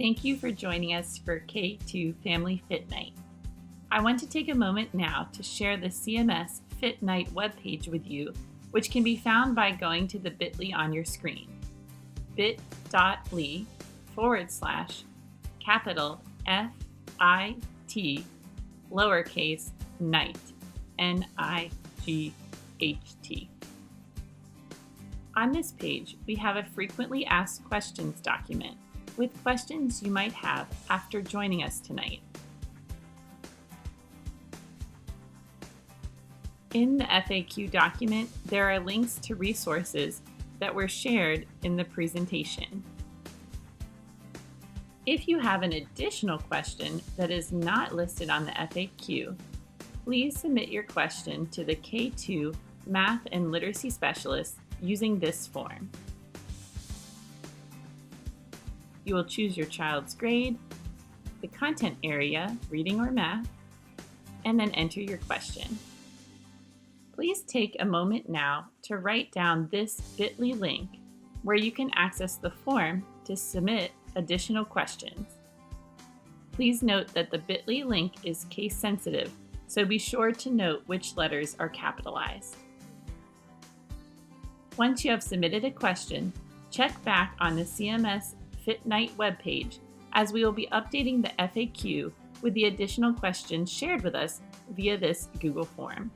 Thank you for joining us for K2 Family Fit Night. I want to take a moment now to share the CMS Fit Night webpage with you, which can be found by going to the bit.ly on your screen. bit.ly/capital FIT lowercase night NIGHT. On this page, we have a frequently asked questions document with questions you might have after joining us tonight. In the FAQ document, there are links to resources that were shared in the presentation. If you have an additional question that is not listed on the FAQ, please submit your question to the K2 Math and Literacy Specialist using this form. You will choose your child's grade, the content area, reading or math, and then enter your question. Please take a moment now to write down this bit.ly link where you can access the form to submit additional questions. Please note that the bit.ly link is case sensitive, so be sure to note which letters are capitalized. Once you have submitted a question, check back on the CMS Fit Night webpage, as we will be updating the FAQ with the additional questions shared with us via this Google form.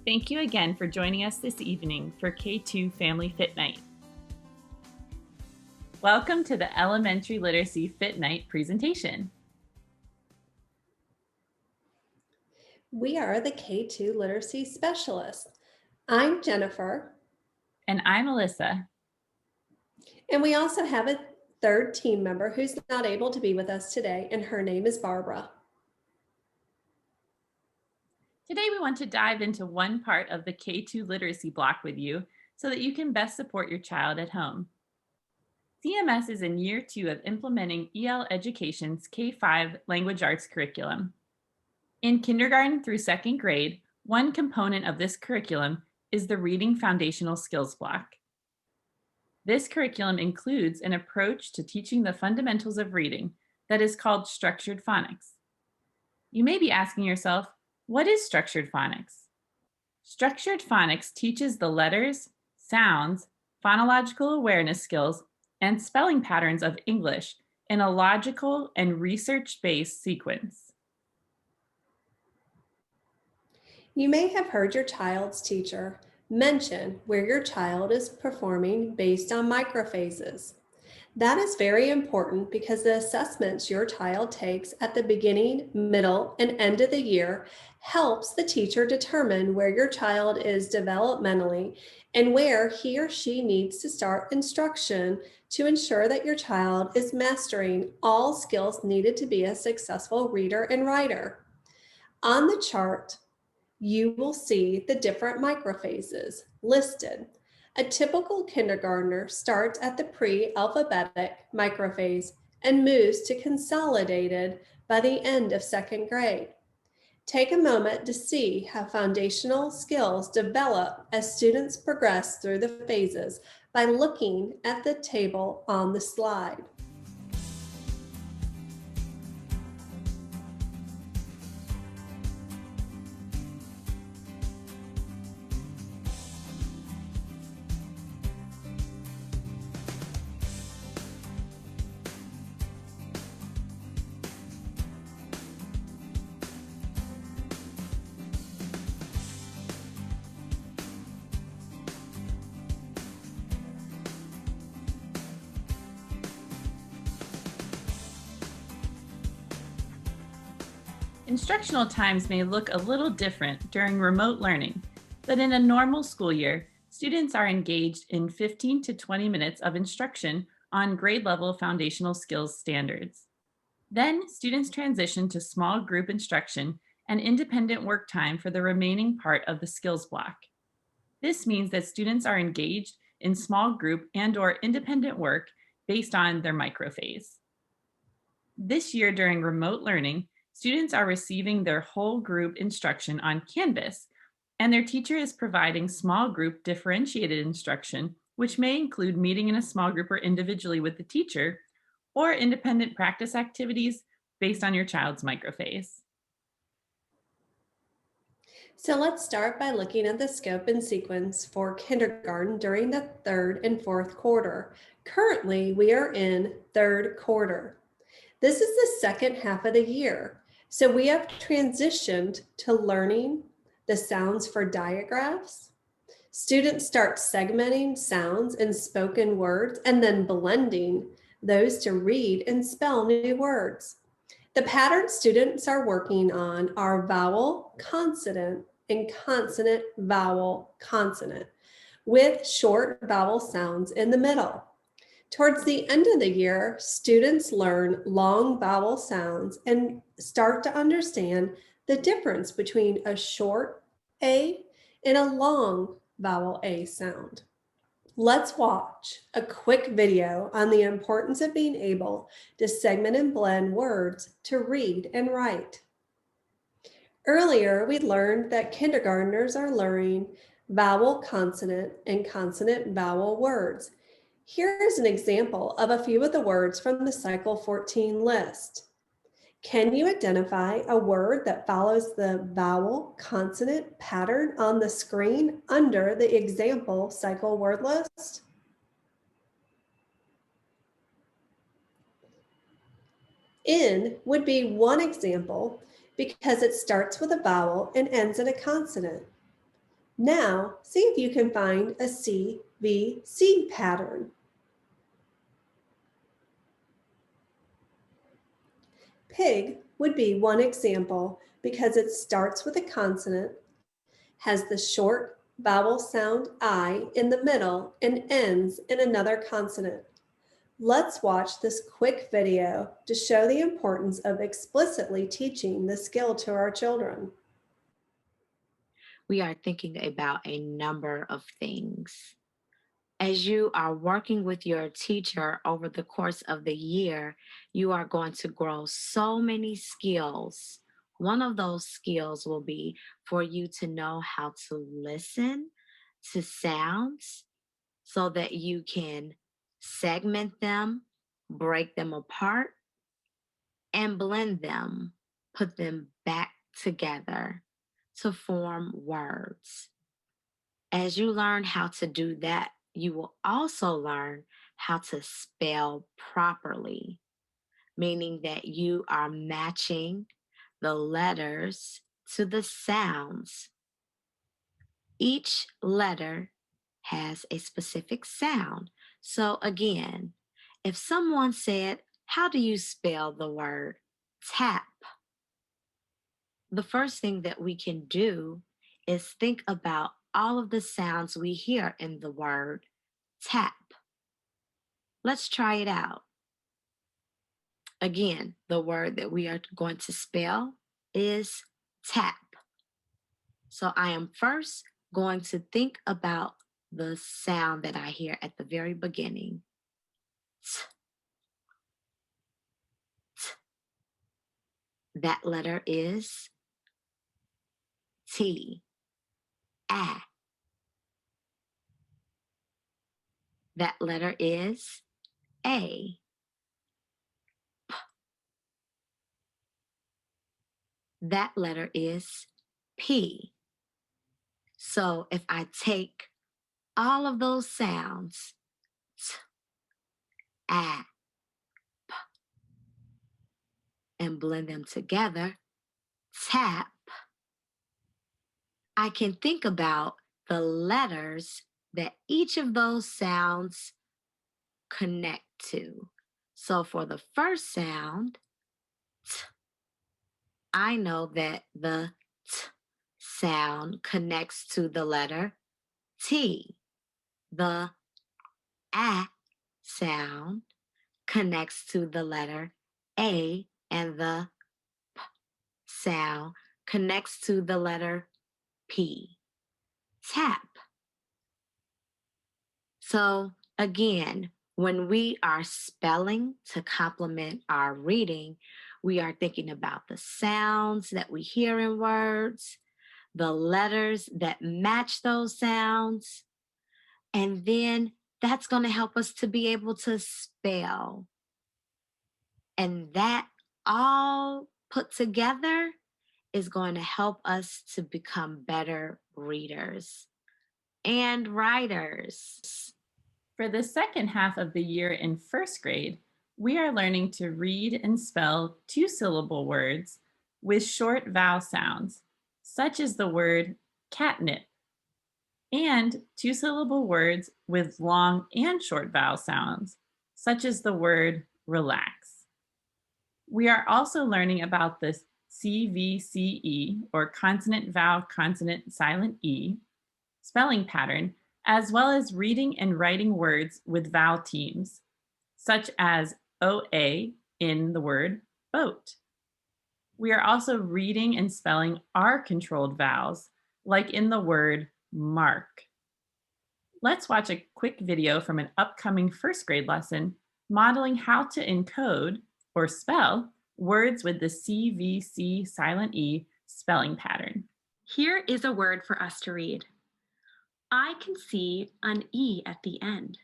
Thank you again for joining us this evening for K2 Family Fit Night. Welcome to the Elementary Literacy Fit Night presentation. We are the K2 Literacy Specialists. I'm Jennifer. And I'm Alyssa. And we also have a third team member who's not able to be with us today, and her name is Barbara. Today we want to dive into one part of the K2 literacy block with you so that you can best support your child at home. CMS is in year 2 of implementing EL Education's K-5 language arts curriculum. In kindergarten through 2nd grade, one component of this curriculum is the Reading Foundational Skills block. This curriculum includes an approach to teaching the fundamentals of reading that is called structured phonics. You may be asking yourself, what is structured phonics? Structured phonics teaches the letters, sounds, phonological awareness skills, and spelling patterns of English in a logical and research-based sequence. You may have heard your child's teacher mention where your child is performing based on microphases. That is very important because the assessments your child takes at the beginning, middle, and end of the year helps the teacher determine where your child is developmentally and where he or she needs to start instruction to ensure that your child is mastering all skills needed to be a successful reader and writer. On the chart, you will see the different microphases listed. A typical kindergartner starts at the pre-alphabetic microphase and moves to consolidated by the end of 2nd grade. Take a moment to see how foundational skills develop as students progress through the phases by looking at the table on the slide. Instructional times may look a little different during remote learning, but in a normal school year, students are engaged in 15 to 20 minutes of instruction on grade level foundational skills standards. Then students transition to small group instruction and independent work time for the remaining part of the skills block. This means that students are engaged in small group and/or independent work based on their microphase. This year during remote learning, students are receiving their whole group instruction on Canvas, and their teacher is providing small group differentiated instruction, which may include meeting in a small group or individually with the teacher, or independent practice activities based on your child's microphase. So let's start by looking at the scope and sequence for kindergarten during the third and fourth quarter. Currently, we are in third quarter. This is the second half of the year. So we have transitioned to learning the sounds for diagraphs. Students start segmenting sounds in spoken words and then blending those to read and spell new words. The patterns students are working on are vowel, consonant, and consonant, vowel, consonant, with short vowel sounds in the middle. Towards the end of the year, students learn long vowel sounds and start to understand the difference between a short A and a long vowel A sound. Let's watch a quick video on the importance of being able to segment and blend words to read and write. Earlier, we learned that kindergartners are learning vowel consonant and consonant vowel words. Here is an example of a few of the words from the Cycle 14 list. Can you identify a word that follows the vowel consonant pattern on the screen under the example cycle word list? In would be one example because it starts with a vowel and ends in a consonant. Now, see if you can find a CVC pattern. Pig would be one example because it starts with a consonant, has the short vowel sound I in the middle, and ends in another consonant. Let's watch this quick video to show the importance of explicitly teaching the skill to our children. We are thinking about a number of things. As you are working with your teacher over the course of the year, you are going to grow so many skills. One of those skills will be for you to know how to listen to sounds so that you can segment them, break them apart, and blend them, put them back together to form words. As you learn how to do that, you will also learn how to spell properly, meaning that you are matching the letters to the sounds. Each letter has a specific sound. So, again, if someone said, "How do you spell the word tap?" the first thing that we can do is think about all of the sounds we hear in the word tap. Let's try it out. Again, the word that we are going to spell is tap. So I am first going to think about the sound that I hear at the very beginning. T, t. That letter is T. A. That letter is A. That letter is P. So if I take all of those sounds, t, a, p, and blend them together, tap, I can think about the letters that each of those sounds connect to. So for the first sound, t, I know that the t sound connects to the letter T. The a sound connects to the letter A, and the p sound connects to the letter P. Tap. So again, when we are spelling to complement our reading, we are thinking about the sounds that we hear in words, the letters that match those sounds, and then that's going to help us to be able to spell. And that all put together is going to help us to become better readers and writers. For the second half of the year in first grade, we are learning to read and spell two-syllable words with short vowel sounds, such as the word catnip, and two-syllable words with long and short vowel sounds, such as the word relax. We are also learning about the CVCE, or consonant vowel consonant silent E, spelling pattern, as well as reading and writing words with vowel teams, such as OA in the word boat. We are also reading and spelling R controlled vowels, like in the word mark. Let's watch a quick video from an upcoming first grade lesson modeling how to encode or spell words with the CVC silent E spelling pattern. Here is a word for us to read. I can see an E at the end,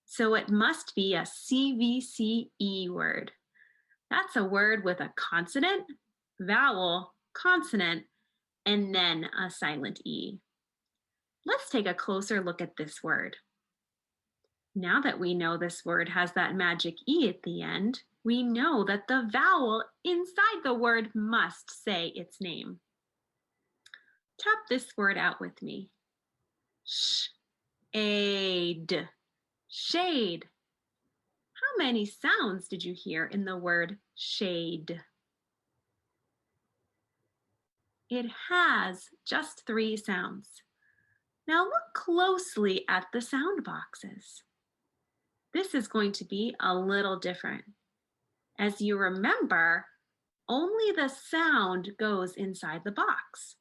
so it must be a CVCE word. That's a word with a consonant, vowel, consonant, and then a silent E. Let's take a closer look at this word. Now that we know this word has that magic E at the end, we know that the vowel inside the word must say its name. Tap this word out with me. Shade. Shade. How many sounds did you hear in the word shade? It has just 3 sounds. Now look closely at the sound boxes. This is going to be a little different. As you remember, only the sound goes inside the box.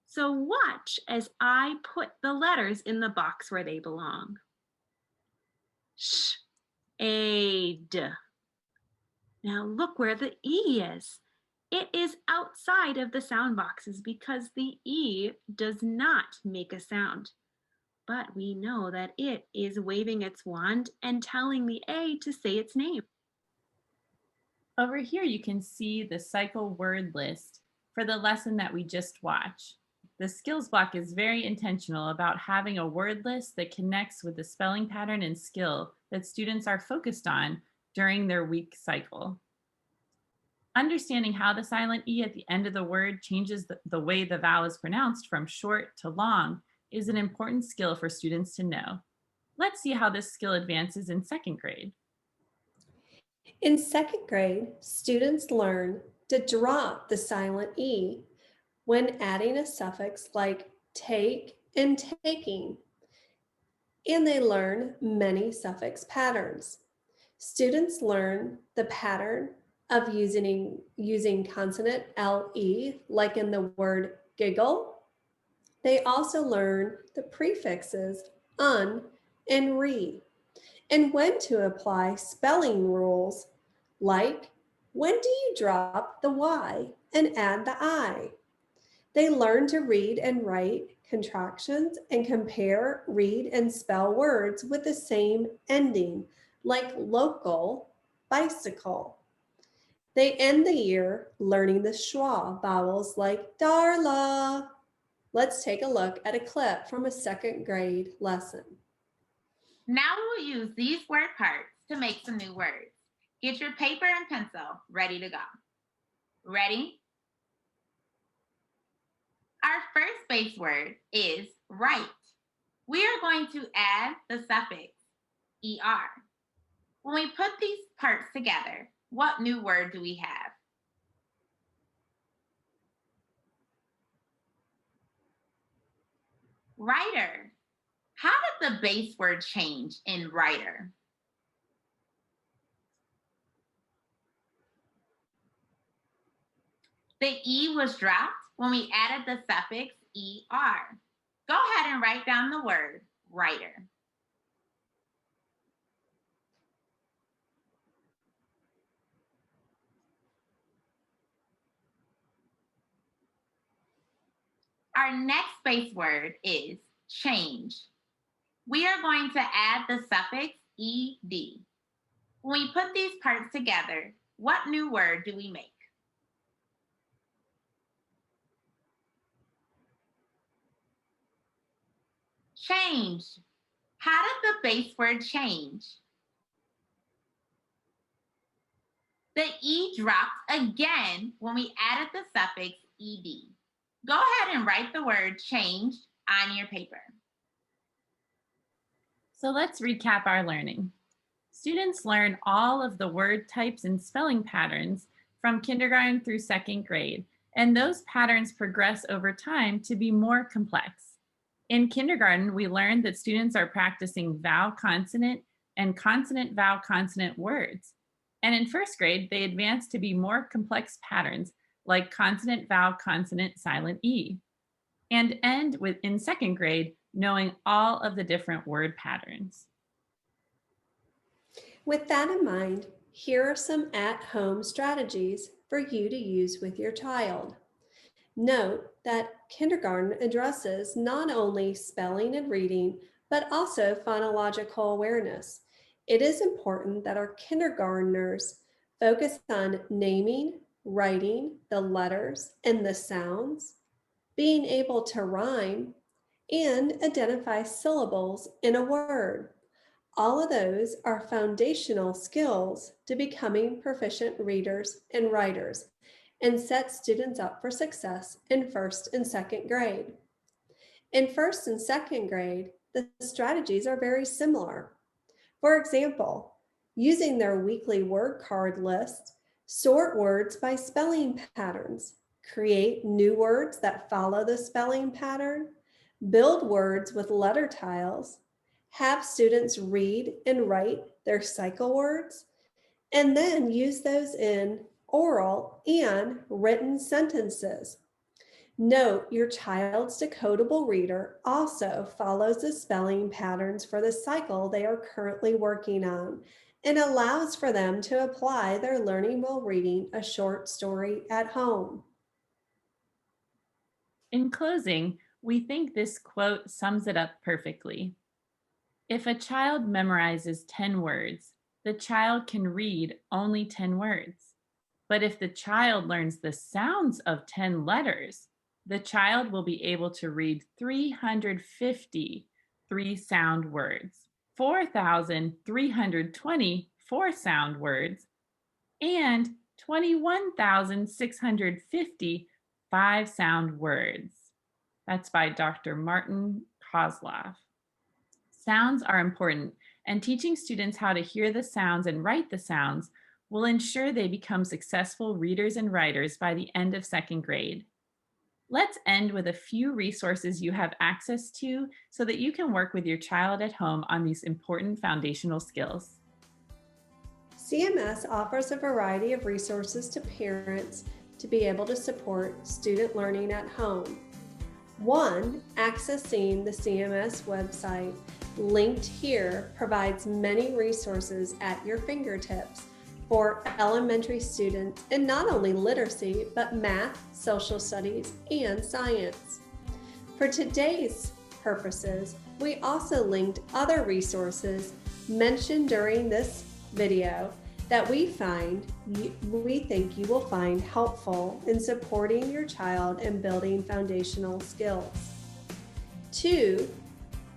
So watch as I put the letters in the box where they belong. Sh-a-d. Now look where the E is. It is outside of the sound boxes because the E does not make a sound. But we know that it is waving its wand and telling the A to say its name. Over here, you can see the cycle word list for the lesson that we just watched. The skills block is very intentional about having a word list that connects with the spelling pattern and skill that students are focused on during their week cycle. Understanding how the silent E at the end of the word changes the way the vowel is pronounced from short to long is an important skill for students to know. Let's see how this skill advances in second grade. In second grade, students learn to drop the silent E when adding a suffix like take and taking, and they learn many suffix patterns. Students learn the pattern of using consonant LE, like in the word giggle. They also learn the prefixes un and re, and when to apply spelling rules like when do you drop the Y and add the I. They learn to read and write contractions and compare, read, and spell words with the same ending, like local, bicycle. They end the year learning the schwa vowels like Darla. Let's take a look at a clip from a second grade lesson. Now we will use these word parts to make some new words. Get your paper and pencil ready to go. Ready? Our first base word is right. We are going to add the suffix ER. When we put these parts together, what new word do we have? Writer. How did the base word change in writer? The E was dropped when we added the suffix ER. Go ahead and write down the word writer. Our next base word is change. We are going to add the suffix ED. When we put these parts together, what new word do we make? Change. How did the base word change? The E dropped again when we added the suffix ed. Go ahead and write the word change on your paper. So let's recap our learning. Students learn all of the word types and spelling patterns from kindergarten through second grade, and those patterns progress over time to be more complex. In kindergarten, we learned that students are practicing vowel consonant and consonant vowel consonant words. And in first grade, they advance to be more complex patterns like consonant vowel consonant silent E, and end with, in second grade, knowing all of the different word patterns. With that in mind, here are some at-home strategies for you to use with your child. Note that kindergarten addresses not only spelling and reading, but also phonological awareness. It is important that our kindergartners focus on naming, writing the letters and the sounds, being able to rhyme, and identify syllables in a word. All of those are foundational skills to becoming proficient readers and writers and set students up for success in first and second grade. In first and second grade, the strategies are very similar. For example, using their weekly word card list, sort words by spelling patterns, create new words that follow the spelling pattern, build words with letter tiles, have students read and write their cycle words, and then use those in oral and written sentences. Note your child's decodable reader also follows the spelling patterns for the cycle they are currently working on and allows for them to apply their learning while reading a short story at home. In closing, we think this quote sums it up perfectly. If a child memorizes 10 words, the child can read only 10 words. But if the child learns the sounds of 10 letters, the child will be able to read 350 three-sound words, 4,320 four-sound words, and 21,650 five-sound words. That's by Dr. Martin Kozloff. Sounds are important, and teaching students how to hear the sounds and write the sounds will ensure they become successful readers and writers by the end of second grade. Let's end with a few resources you have access to so that you can work with your child at home on these important foundational skills. CMS offers a variety of resources to parents to be able to support student learning at home. One, accessing the CMS website linked here provides many resources at your fingertips for elementary students in not only literacy, but math, social studies, and science. For today's purposes, we also linked other resources mentioned during this video that we think you will find helpful in supporting your child and building foundational skills. Two,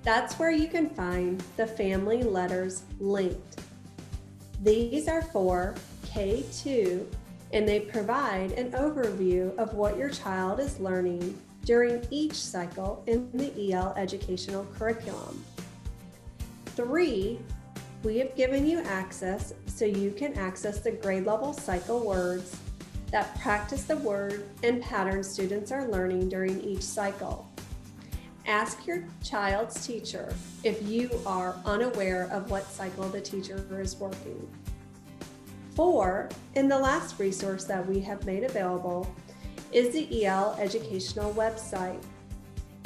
that's where you can find the family letters linked. These are for K2, and they provide an overview of what your child is learning during each cycle in the EL educational curriculum. Three, we have given you access so you can access the grade level cycle words that practice the word and pattern students are learning during each cycle. Ask your child's teacher if you are unaware of what cycle the teacher is working. 4, and the last resource that we have made available is the EL educational website.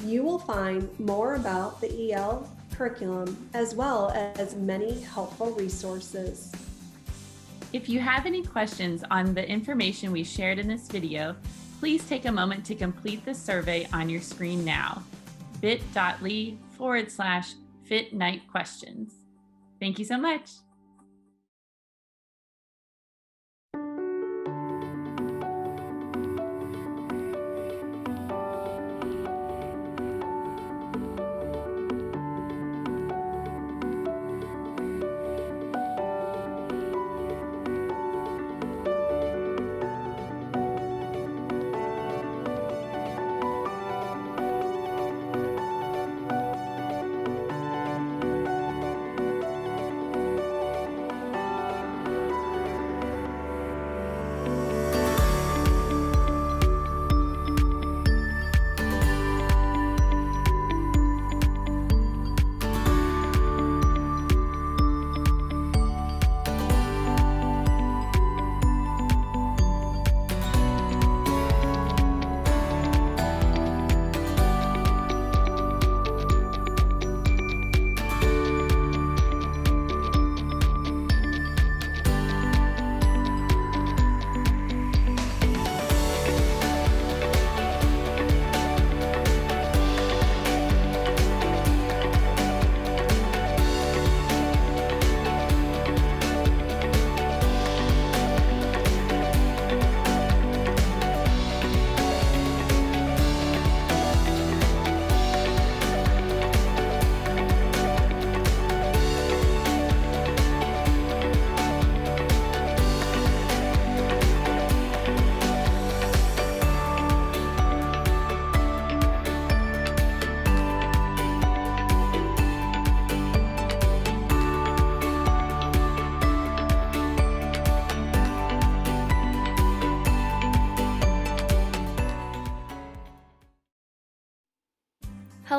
You will find more about the EL curriculum as well as many helpful resources. If you have any questions on the information we shared in this video, please take a moment to complete the survey on your screen now. bit.ly/Fit Night Questions. Thank you so much.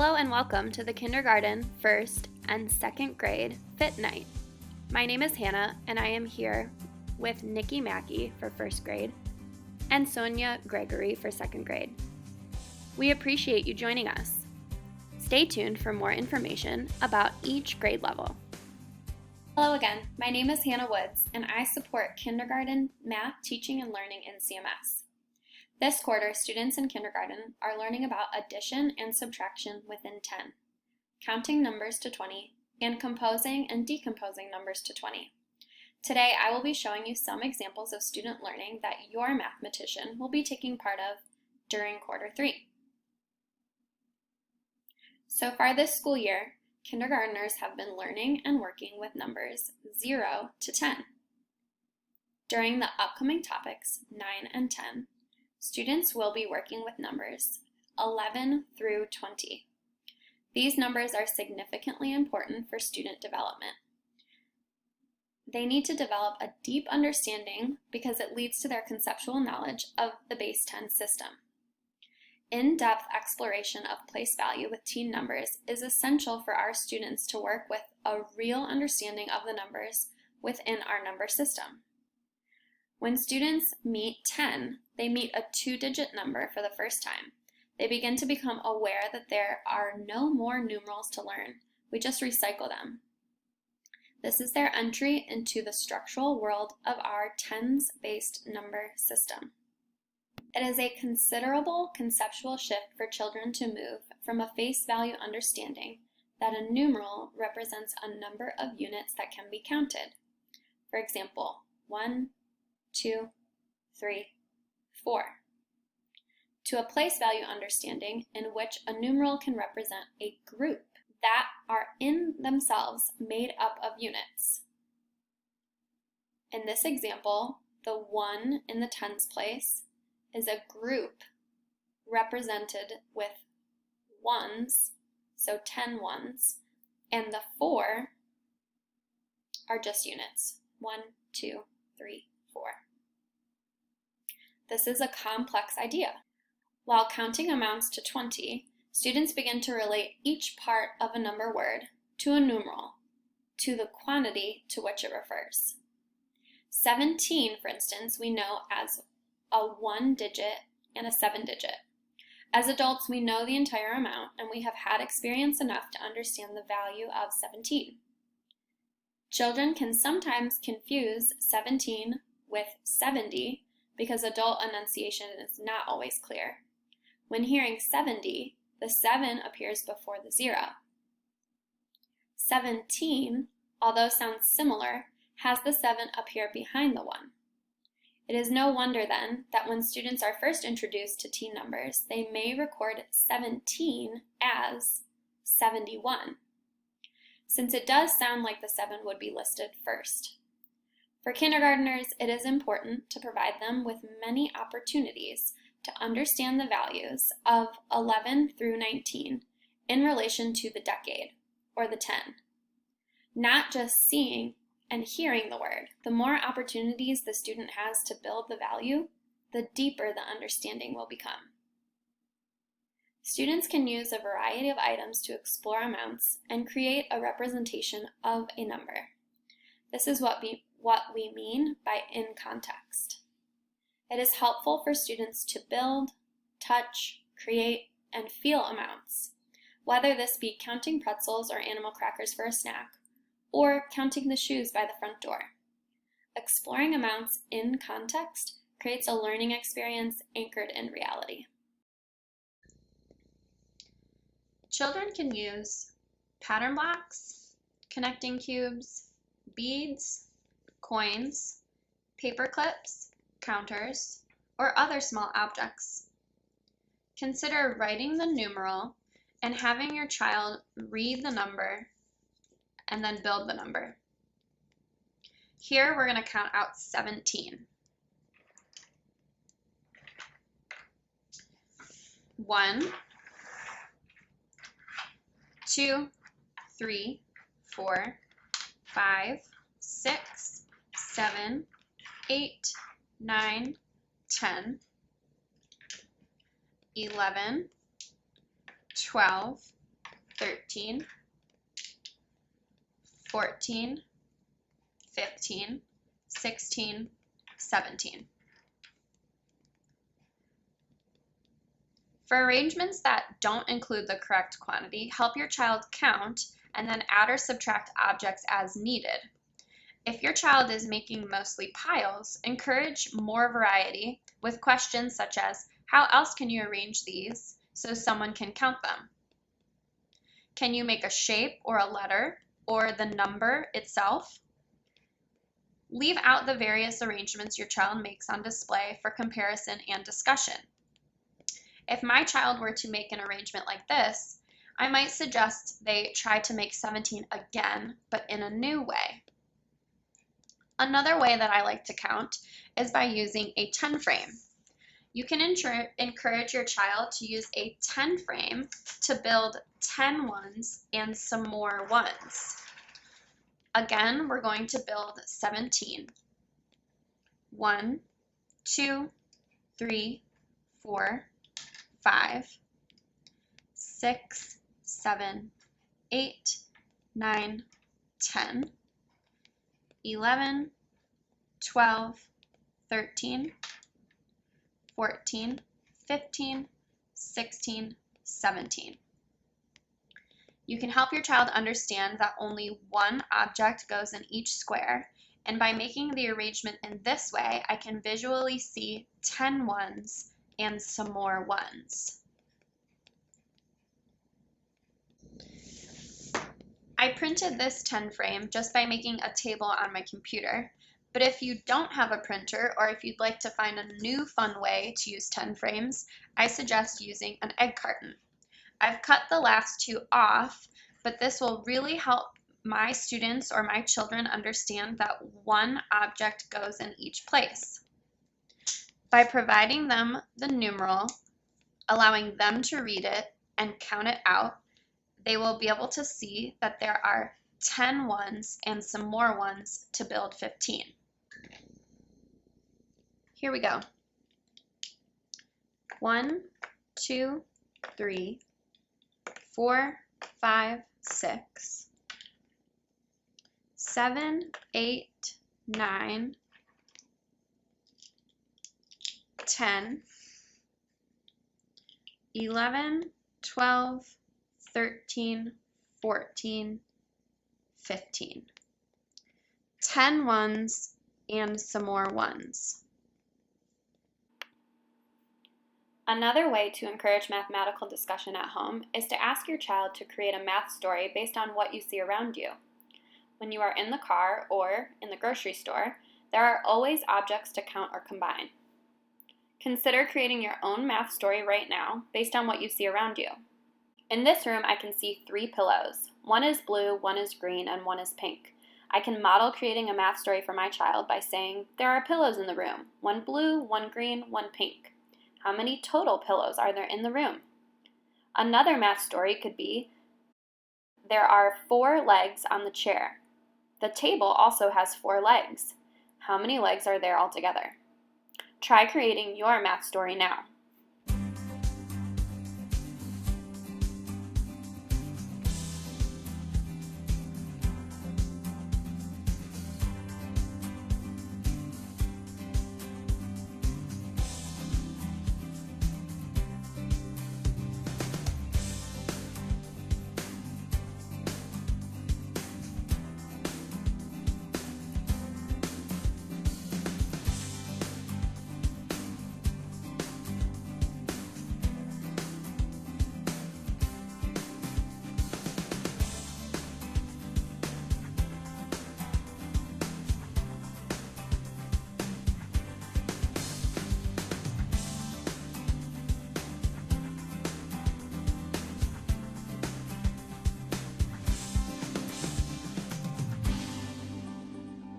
Hello and welcome to the kindergarten, first, and second grade Fit Night. My name is Hannah and I am here with Nikki Mackey for first grade and Sonia Gregory for second grade. We appreciate you joining us. Stay tuned for more information about each grade level. Hello again, my name is Hannah Woods and I support kindergarten math teaching and learning in CMS. This quarter, students in kindergarten are learning about addition and subtraction within 10, counting numbers to 20, and composing and decomposing numbers to 20. Today, I will be showing you some examples of student learning that your mathematician will be taking part of during quarter 3. So far this school year, kindergartners have been learning and working with numbers 0 to 10. During the upcoming topics 9 and 10, students will be working with numbers 11 through 20. These numbers are significantly important for student development. They need to develop a deep understanding because it leads to their conceptual knowledge of the base 10 system. In-depth exploration of place value with teen numbers is essential for our students to work with a real understanding of the numbers within our number system. When students meet 10, they meet a 2-digit number for the first time. They begin to become aware that there are no more numerals to learn. We just recycle them. This is their entry into the structural world of our tens-based number system. It is a considerable conceptual shift for children to move from a face value understanding that a numeral represents a number of units that can be counted. For example, 1, 2, 3, 4. To a place value understanding in which a numeral can represent a group that are in themselves made up of units. In this example, the 1 in the tens place is a group represented with ones, so 10 ones, and the 4 are just units, 1, 2, 3, 4. This is a complex idea. While counting amounts to 20, students begin to relate each part of a number word to a numeral, to the quantity to which it refers. 17, for instance, we know as a 1-digit and a 7-digit. As adults, we know the entire amount and we have had experience enough to understand the value of 17. Children can sometimes confuse 17 with 70 because adult enunciation is not always clear. When hearing 70, the 7 appears before the 0. 17, although sounds similar, has the 7 appear behind the 1. It is no wonder then that when students are first introduced to teen numbers, they may record 17 as 71, since it does sound like the 7 would be listed first. For kindergartners, it is important to provide them with many opportunities to understand the values of 11 through 19 in relation to the decade, or the 10. Not just seeing and hearing the word. The more opportunities the student has to build the value, the deeper the understanding will become. Students can use a variety of items to explore amounts and create a representation of a number. This is what we mean by in context. It is helpful for students to build, touch, create, and feel amounts, whether this be counting pretzels or animal crackers for a snack, or counting the shoes by the front door. Exploring amounts in context creates a learning experience anchored in reality. Children can use pattern blocks, connecting cubes, beads, coins, paper clips, counters, or other small objects. Consider writing the numeral and having your child read the number and then build the number. Here we're going to count out 17. 1, 2, 3, 4, 5, 6, 7, 8, 9, 10, 11, 12, 13, 14, 15, 16, 17. For arrangements that don't include the correct quantity, help your child count and then add or subtract objects as needed. If your child is making mostly piles, encourage more variety with questions such as, how else can you arrange these so someone can count them? Can you make a shape or a letter or the number itself? Leave out the various arrangements your child makes on display for comparison and discussion. If my child were to make an arrangement like this, I might suggest they try to make 17 again, but in a new way. Another way that I like to count is by using a 10 frame. You can encourage your child to use a 10 frame to build 10 ones and some more ones. Again, we're going to build 17. 1, 2, 3, 4, 5, 6, 7, 8, 9, 10, 11, 12, 13, 14, 15, 16, 17. You can help your child understand that only one object goes in each square, and by making the arrangement in this way, I can visually see 10 ones and some more ones. I printed this 10 frame just by making a table on my computer, but if you don't have a printer or if you'd like to find a new fun way to use 10 frames, I suggest using an egg carton. I've cut the last two off, but this will really help my students or my children understand that one object goes in each place. By providing them the numeral, allowing them to read it and count it out, they will be able to see that there are 10 ones and some more ones to build 15. Here we go. 1, 2, 3, 4, 5, 6, 7, 8, 9, 10, 11, 12, 13, 14, 15. 10 ones and some more ones. Another way to encourage mathematical discussion at home is to ask your child to create a math story based on what you see around you. When you are in the car or in the grocery store, there are always objects to count or combine. Consider creating your own math story right now based on what you see around you. In this room, I can see 3 pillows. One is blue, one is green, and one is pink. I can model creating a math story for my child by saying, there are pillows in the room, 1 blue, 1 green, 1 pink. How many total pillows are there in the room? Another math story could be, there are 4 legs on the chair. The table also has 4 legs. How many legs are there altogether? Try creating your math story now.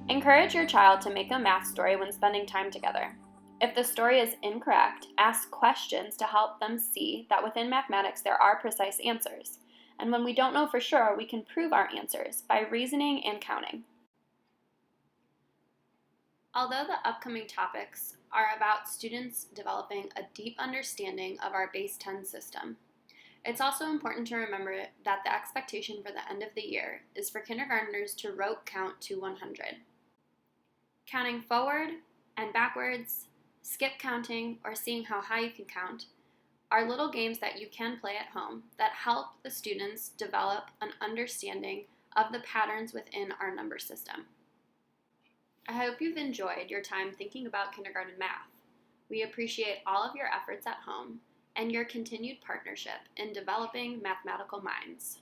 Encourage your child to make a math story when spending time together. If the story is incorrect, ask questions to help them see that within mathematics there are precise answers. And when we don't know for sure, we can prove our answers by reasoning and counting. Although the upcoming topics are about students developing a deep understanding of our base 10 system, It's also important to remember that the expectation for the end of the year is for kindergartners to rote count to 100. Counting forward and backwards, skip counting, or seeing how high you can count are little games that you can play at home that help the students develop an understanding of the patterns within our number system. I hope you've enjoyed your time thinking about kindergarten math. We appreciate all of your efforts at home and your continued partnership in developing mathematical minds.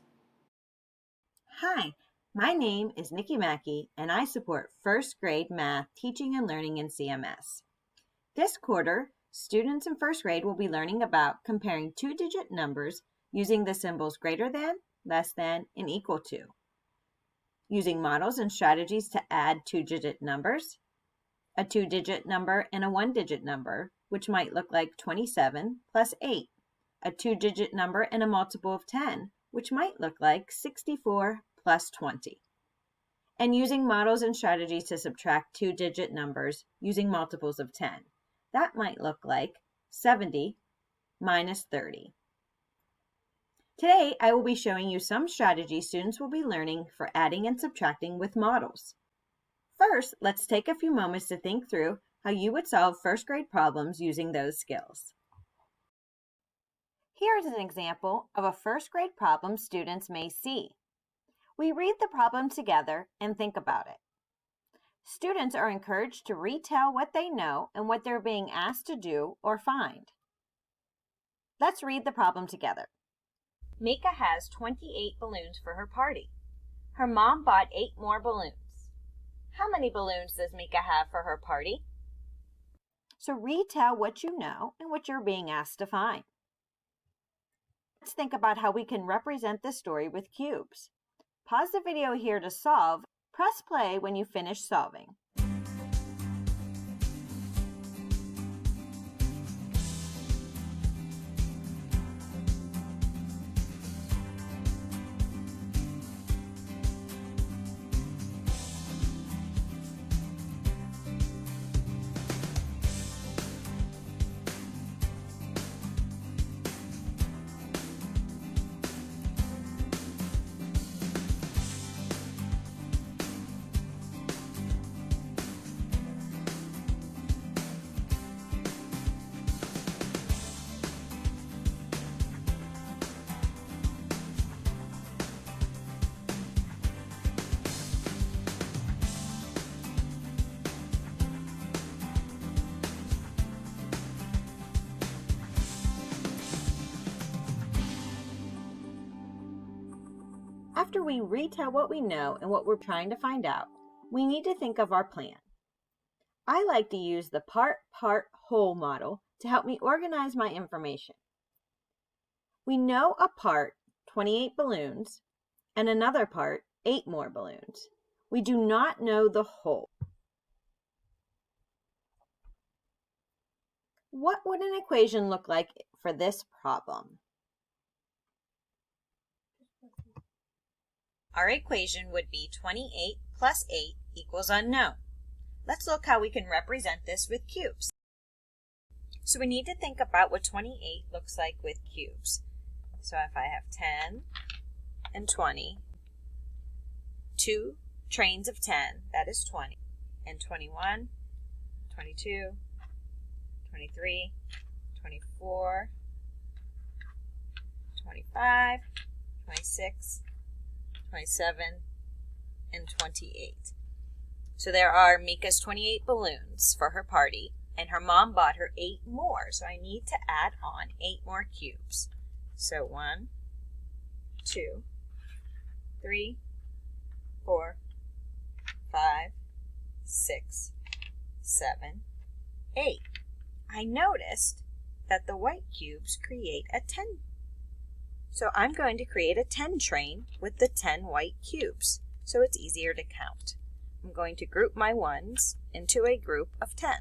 Hi, my name is Nikki Mackey, and I support first grade math teaching and learning in CMS. This quarter, students in first grade will be learning about comparing two-digit numbers using the symbols greater than, less than, and equal to, using models and strategies to add two-digit numbers, a two-digit number and a one-digit number, which might look like 27 plus 8, a two-digit number and a multiple of 10, which might look like 64 plus 20, and using models and strategies to subtract two-digit numbers using multiples of 10. That might look like 70 minus 30. Today, I will be showing you some strategies students will be learning for adding and subtracting with models. First, let's take a few moments to think through how you would solve first grade problems using those skills. Here is an example of a first grade problem students may see. We read the problem together and think about it. Students are encouraged to retell what they know and what they're being asked to do or find. Let's read the problem together. Mika has 28 balloons for her party. Her mom bought 8 more balloons. How many balloons does Mika have for her party? So retell what you know and what you're being asked to find. Let's think about how we can represent this story with cubes. Pause the video here to solve. Press play when you finish solving. After we retell what we know and what we're trying to find out, we need to think of our plan. I like to use the part-whole model to help me organize my information. We know a part, 28 balloons, and another part, 8 more balloons. We do not know the whole. What would an equation look like for this problem? Our equation would be 28 plus 8 equals unknown. Let's look how we can represent this with cubes. So we need to think about what 28 looks like with cubes. So if I have 10 and 20, 2 trains of 10, that is 20, and 21, 22, 23, 24, 25, 26, 27, and 28. So there are Mika's 28 balloons for her party, and her mom bought her 8 more, so I need to add on 8 more cubes. So 1, 2, 3, 4, 5, 6, 7, 8. I noticed that the white cubes create a 10. So I'm going to create a 10 train with the 10 white cubes, so it's easier to count. I'm going to group my ones into a group of 10.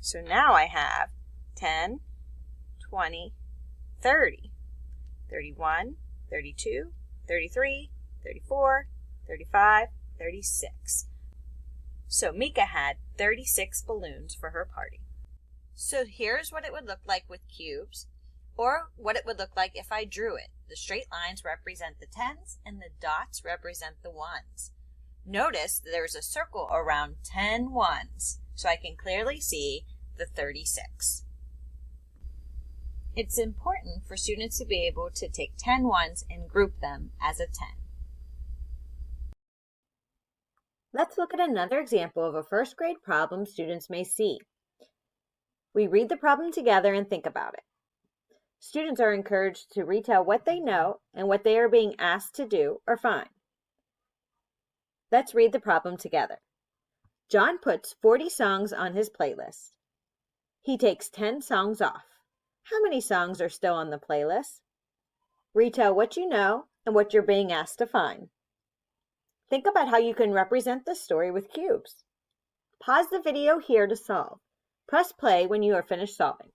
So now I have 10, 20, 30, 31, 32, 33, 34, 35, 36. So Mika had 36 balloons for her party. So here's what it would look like with cubes, or what it would look like if I drew it. The straight lines represent the tens and the dots represent the ones. Notice there's a circle around 10 ones, so I can clearly see the 36. It's important for students to be able to take 10 ones and group them as a 10. Let's look at another example of a first grade problem students may see. We read the problem together and think about it. Students are encouraged to retell what they know and what they are being asked to do or find. Let's read the problem together. John puts 40 songs on his playlist. He takes 10 songs off. How many songs are still on the playlist? Retell what you know and what you're being asked to find. Think about how you can represent this story with cubes. Pause the video here to solve. Press play when you are finished solving.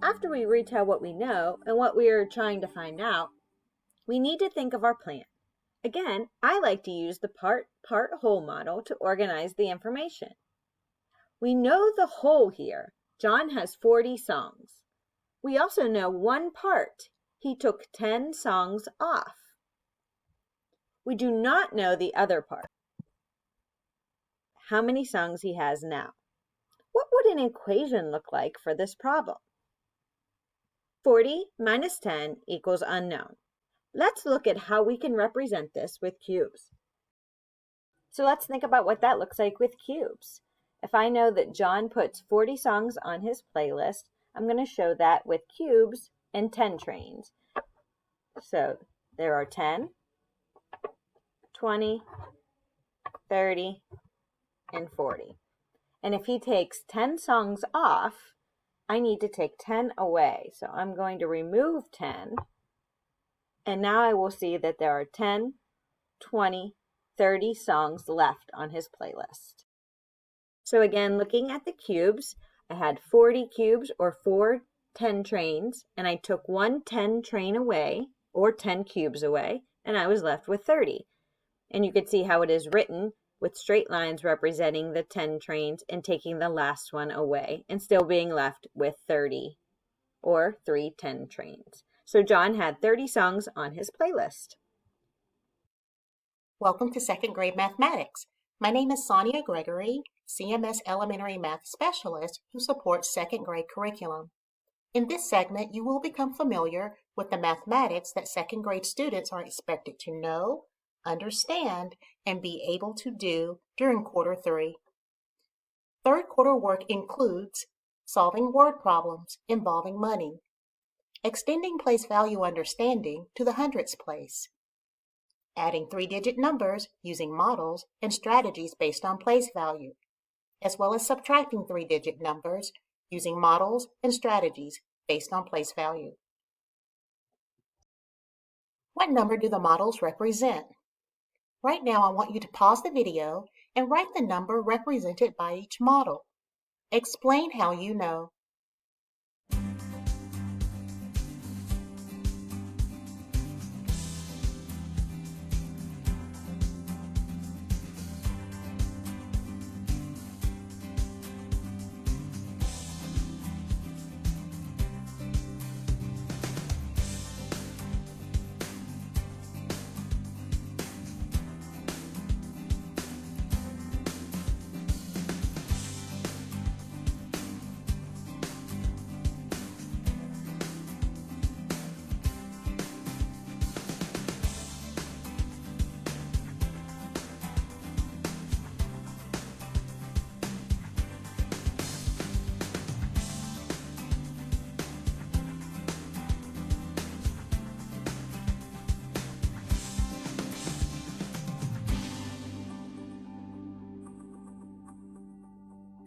After we retell what we know and what we are trying to find out, we need to think of our plan. Again, I like to use the part-whole model to organize the information. We know the whole here. John has 40 songs. We also know one part. He took 10 songs off. We do not know the other part. How many songs he has now. What would an equation look like for this problem? 40 minus 10 equals unknown. Let's look at how we can represent this with cubes. So let's think about what that looks like with cubes. If I know that John puts 40 songs on his playlist, I'm going to show that with cubes and 10 trains. So there are 10, 20, 30, and 40. And if he takes 10 songs off, I need to take 10 away. So I'm going to remove 10. And now I will see that there are 10, 20, 30 songs left on his playlist. So again, looking at the cubes, I had 40 cubes or 4 10 trains, and I took one 10 train away or 10 cubes away, and I was left with 30. And you can see how it is written with straight lines representing the 10 trains and taking the last one away and still being left with 30 or 3 10 trains. So John had 30 songs on his playlist. Welcome to second grade mathematics. My name is Sonia Gregory, CMS Elementary Math Specialist who supports second grade curriculum. In this segment, you will become familiar with the mathematics that second grade students are expected to know, understand, and be able to do during quarter 3. Third quarter work includes solving word problems involving money, extending place value understanding to the hundredths place, adding 3-digit numbers using models and strategies based on place value, as well as subtracting 3-digit numbers using models and strategies based on place value. What number do the models represent? Right now, I want you to pause the video and write the number represented by each model. Explain how you know.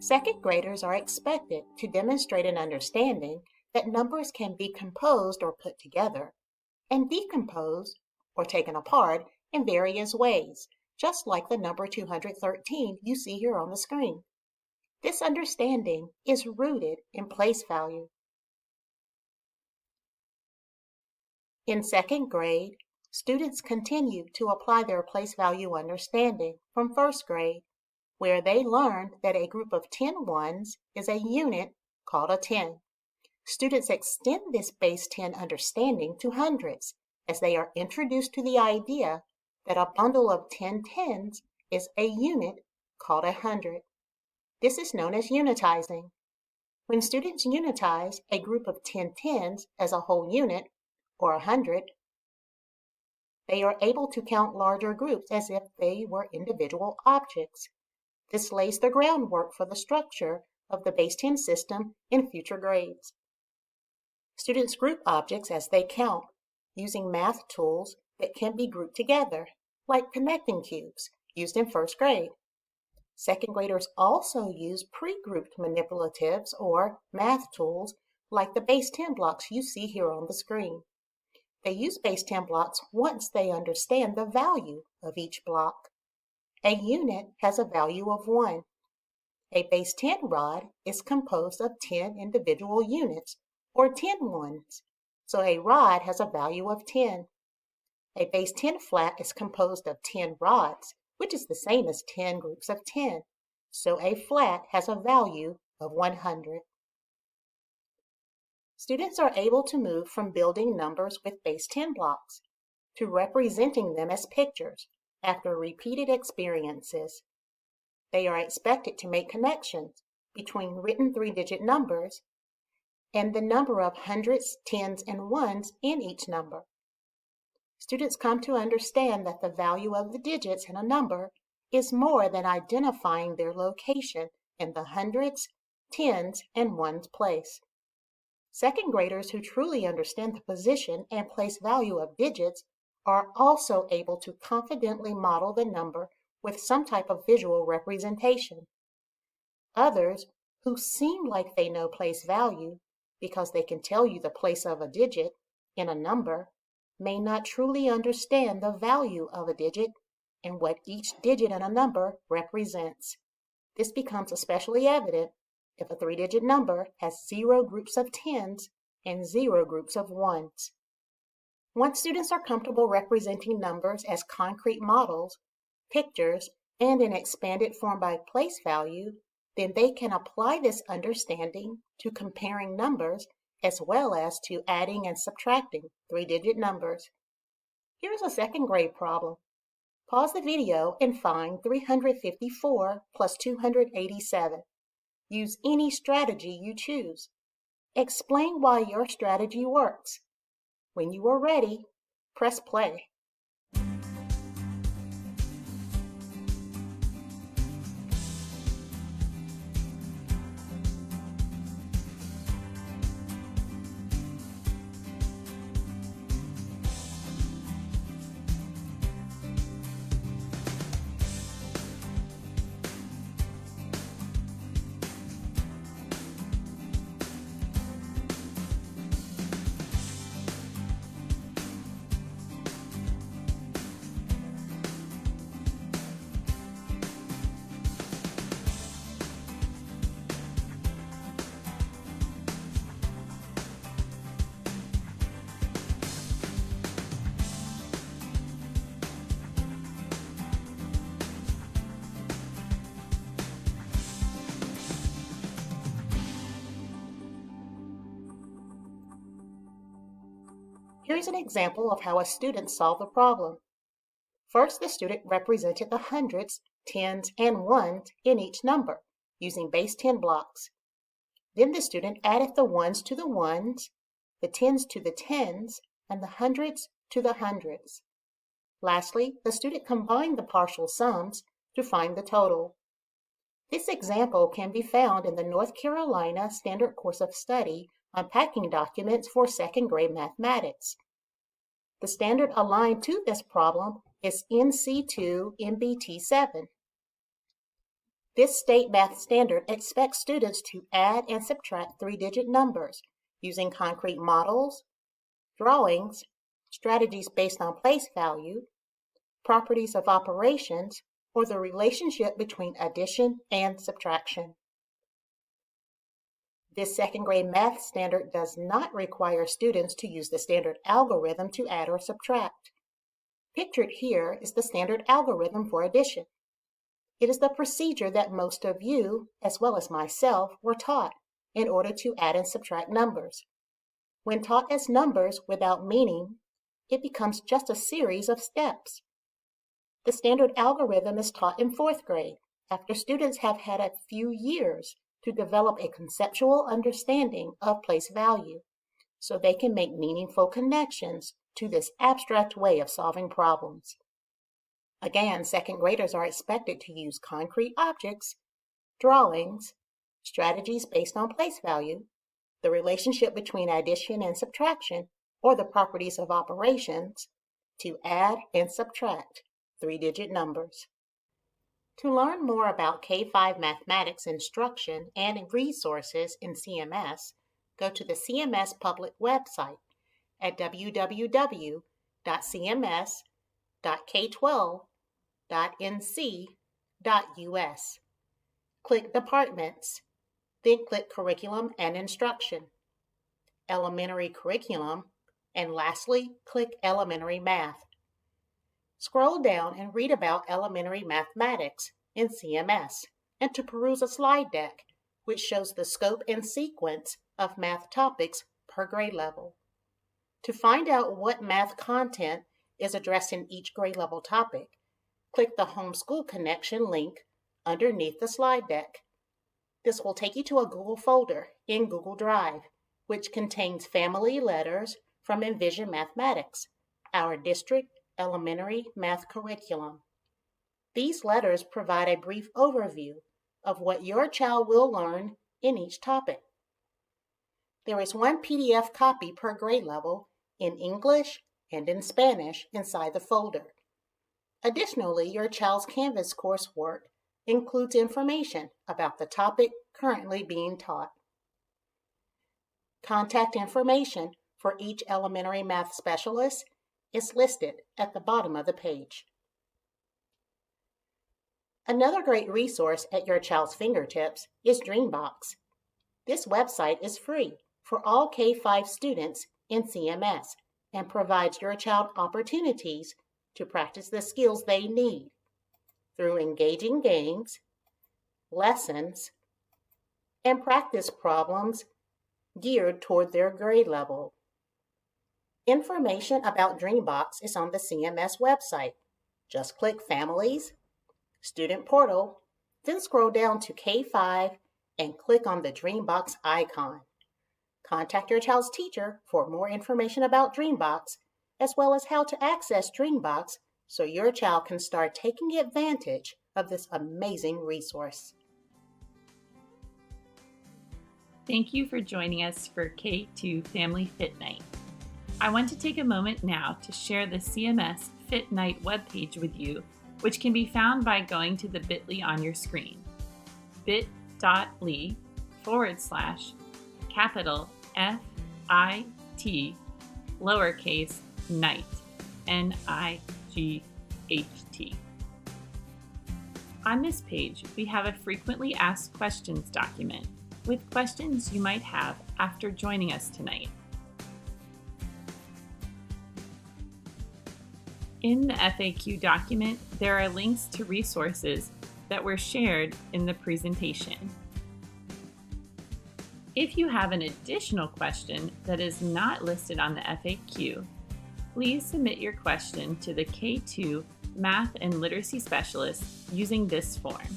Second graders are expected to demonstrate an understanding that numbers can be composed or put together, and decomposed or taken apart in various ways, just like the number 213 you see here on the screen. This understanding is rooted in place value. In second grade, students continue to apply their place value understanding from first grade, where they learned that a group of 10 ones is a unit called a 10. Students extend this base 10 understanding to hundreds as they are introduced to the idea that a bundle of 10 tens is a unit called 100. This is known as unitizing. When students unitize a group of 10 tens as a whole unit, or 100, they are able to count larger groups as if they were individual objects. This lays the groundwork for the structure of the base 10 system in future grades. Students group objects as they count, using math tools that can be grouped together, like connecting cubes, used in first grade. Second graders also use pre-grouped manipulatives or math tools like the base 10 blocks you see here on the screen. They use base 10 blocks once they understand the value of each block. A unit has a value of 1. A base 10 rod is composed of 10 individual units, or 10 ones, so a rod has a value of 10. A base 10 flat is composed of 10 rods, which is the same as 10 groups of 10, so a flat has a value of 100. Students are able to move from building numbers with base 10 blocks to representing them as pictures after repeated experiences. They are expected to make connections between written 3-digit numbers and the number of hundreds, tens, and ones in each number. Students come to understand that the value of the digits in a number is more than identifying their location in the hundreds, tens, and ones place. Second graders who truly understand the position and place value of digits are also able to confidently model the number with some type of visual representation. Others, who seem like they know place value because they can tell you the place of a digit in a number, may not truly understand the value of a digit and what each digit in a number represents. This becomes especially evident if a 3-digit number has 0 groups of tens and 0 groups of ones. Once students are comfortable representing numbers as concrete models, pictures, and in expanded form by place value, then they can apply this understanding to comparing numbers as well as to adding and subtracting 3-digit numbers. Here's a second grade problem. Pause the video and find 354 plus 287. Use any strategy you choose. Explain why your strategy works. When you are ready, press play. Here's an example of how a student solved the problem. First, the student represented the hundreds, tens, and ones in each number using base 10 blocks. Then the student added the ones to the ones, the tens to the tens, and the hundreds to the hundreds. Lastly, the student combined the partial sums to find the total. This example can be found in the North Carolina Standard Course of Study Unpacking Documents for Second Grade Mathematics. The standard aligned to this problem is NC2 MBT7. This state math standard expects students to add and subtract three-digit numbers using concrete models, drawings, strategies based on place value, properties of operations, or the relationship between addition and subtraction. This second grade math standard does not require students to use the standard algorithm to add or subtract. Pictured here is the standard algorithm for addition. It is the procedure that most of you, as well as myself, were taught in order to add and subtract numbers. When taught as numbers without meaning, it becomes just a series of steps. The standard algorithm is taught in fourth grade after students have had a few years to develop a conceptual understanding of place value so they can make meaningful connections to this abstract way of solving problems. Again, second graders are expected to use concrete objects, drawings, strategies based on place value, the relationship between addition and subtraction, or the properties of operations to add and subtract three-digit numbers. To learn more about K-5 mathematics instruction and resources in CMS, go to the CMS public website at www.cms.k12.nc.us. Click Departments, then click Curriculum and Instruction, Elementary Curriculum, and lastly, click Elementary Math. Scroll down and read about elementary mathematics in CMS and to peruse a slide deck which shows the scope and sequence of math topics per grade level. To find out what math content is addressed in each grade level topic, click the Homeschool Connection link underneath the slide deck. This will take you to a Google folder in Google Drive, which contains family letters from Envision Mathematics, our district elementary math curriculum. These letters provide a brief overview of what your child will learn in each topic. There is one PDF copy per grade level in English and in Spanish inside the folder. Additionally, your child's Canvas coursework includes information about the topic currently being taught. Contact information for each elementary math specialist is listed at the bottom of the page. Another great resource at your child's fingertips is Dreambox. This website is free for all K-5 students in CMS and provides your child opportunities to practice the skills they need through engaging games, lessons, and practice problems geared toward their grade level. Information about Dreambox is on the CMS website. Just click Families, Student Portal, then scroll down to K-5 and click on the Dreambox icon. Contact your child's teacher for more information about Dreambox, as well as how to access Dreambox so your child can start taking advantage of this amazing resource. Thank you for joining us for K2 Family Fit Night. I want to take a moment now to share the CMS Fit Night webpage with you, which can be found by going to the bit.ly on your screen, bit.ly/capital FIT lowercase night, NIGHT. On this page, we have a frequently asked questions document with questions you might have after joining us tonight. In the FAQ document, there are links to resources that were shared in the presentation. If you have an additional question that is not listed on the FAQ, please submit your question to the K2 Math and Literacy Specialist using this form.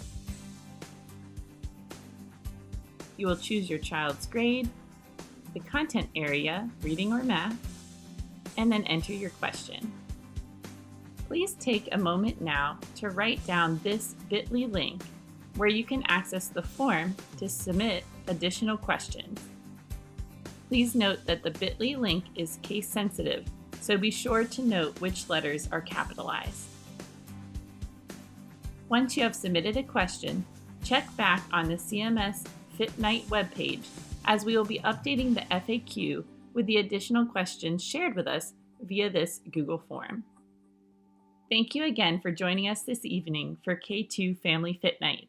You will choose your child's grade, the content area, reading or math, and then enter your question. Please take a moment now to write down this bit.ly link where you can access the form to submit additional questions. Please note that the bit.ly link is case sensitive, so be sure to note which letters are capitalized. Once you have submitted a question, check back on the CMS Fit Night webpage as we will be updating the FAQ with the additional questions shared with us via this Google form. Thank you again for joining us this evening for K2 Family Fit Night.